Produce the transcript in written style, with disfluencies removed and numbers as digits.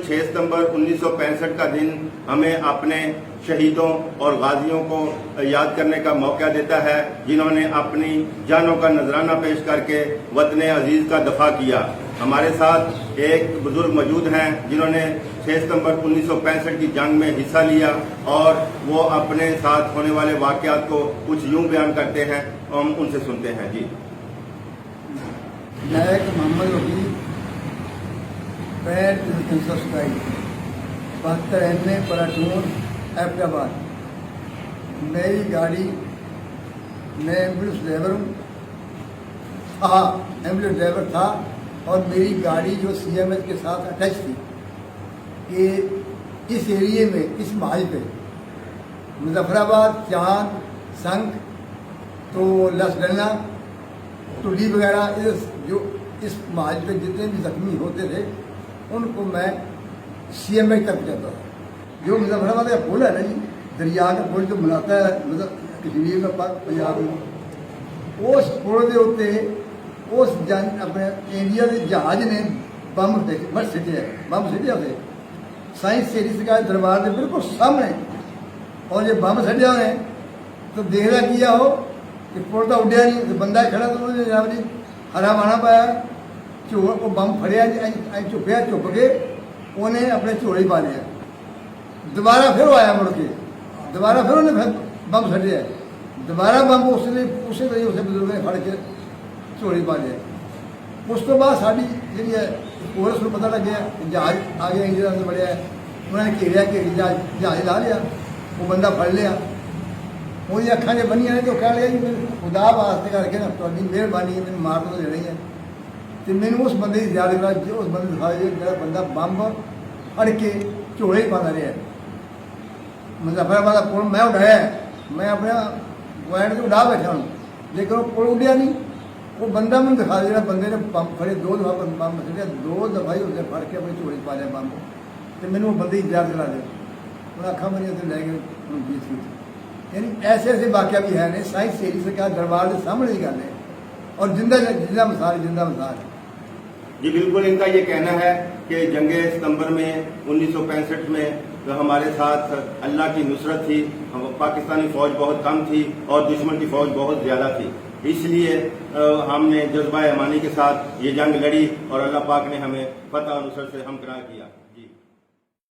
6 सितंबर 1965 का दिन हमें अपने शहीदों और गाजियों को याद करने का मौका देता है, जिन्होंने अपनी जानों का नजराना पेश करके वतन अजीज का दफा किया। हमारे साथ एक बुजुर्ग मौजूद हैं जिन्होंने 6 सितंबर 1965 की जंग में हिस्सा लिया और वो अपने साथ होने वाले वाकयात को कुछ यूं बयान करते हैं, हम उनसे सुनते हैं। जी। नायक मोहम्मद वकील 65 72 MA पलाटून एबटाबाद। मेरी गाड़ी, मैं एम्बुलेंस ड्राइवर था और मेरी गाड़ी जो CMH के साथ अटैच थी कि इस एरिए में, इस महल पे मुजफ्फराबाद, चांद, संख, तो लसडना, टुली वगैरह, जो इस महल पे जितने भी जख्मी होते थे उनको मैं CMH तक जाता था। जो मुजफ्फराबाद का पुल है ना जी, दरिया का पुल जो मिलाता है मतलब कश्मीर का पंजाब में, उस पुल के उत्ते उस अपने इंडिया के जहाज ने बम सिटिया थे साइंस सिटी का दरबार के बिल्कुल सामने, और जो बम सटिया ने तो देखना किया हो कि पुल तो उड्या नहीं, तो बंदा खड़ा तो उन्होंने जनाब जी हरा माना पाया, वो बम फड़िया चुपया, चुप के उन्हें अपने झोले पा लिया। दोबारा फिर आया मुड़ के, दोबारा फिर उन्हें बम सटिया, दोबारा बम उसी बजुर्ग ने फड़ के झोली पा लिया। उस तो बाद साड़ी जी पुलिस को पता लग गया जहाज आ गया, इंडिया से बढ़िया, उन्होंने घेरिया, जहाज ला लिया, वो बंदा फड़ लिया, वो अखा जो बनिया ने तो कह लिया जी खुदा वास्ते करके ना थोड़ी मेहरबानी है, मैंने मार तो लेना ही है। तो मैंने उस बंदे की याद करा, जो उस बंदे दिखाया जो बंदा बंब फड़ के झोले ही पाता रहा। मुजफ्फराबाद का पुल मैं उठाया, मैं अपने पॉइंट से उड़ा बैठा हूँ, लेकिन वो पुल उड़िया नहीं। वो बंदा मैंने दिखा दिया, बंदे ने बम फड़े, 2 दफा बम फटे, 2 दफा ही उसने फड़ के अपनी झोली पा लिया बम। तो मैंने वो बंदे की याद करा दिया, उन्हें अखा मरी तो ले गए बीच में। यानी ऐसे ऐसे वाक़या भी है नहीं, साइंस सिटी से क्या दरबार के सामने ही गल है, और जिंदा मिसाल है। जी बिल्कुल, इनका ये कहना है कि जंगे सितंबर में 1965 में तो हमारे साथ अल्लाह की नुसरत थी, पाकिस्तानी फौज बहुत कम थी और दुश्मन की फौज बहुत ज़्यादा थी, इसलिए हमने जज्बा ईमानी के साथ ये जंग लड़ी और अल्लाह पाक ने हमें फतह और नुसरत से हमकिनार किया।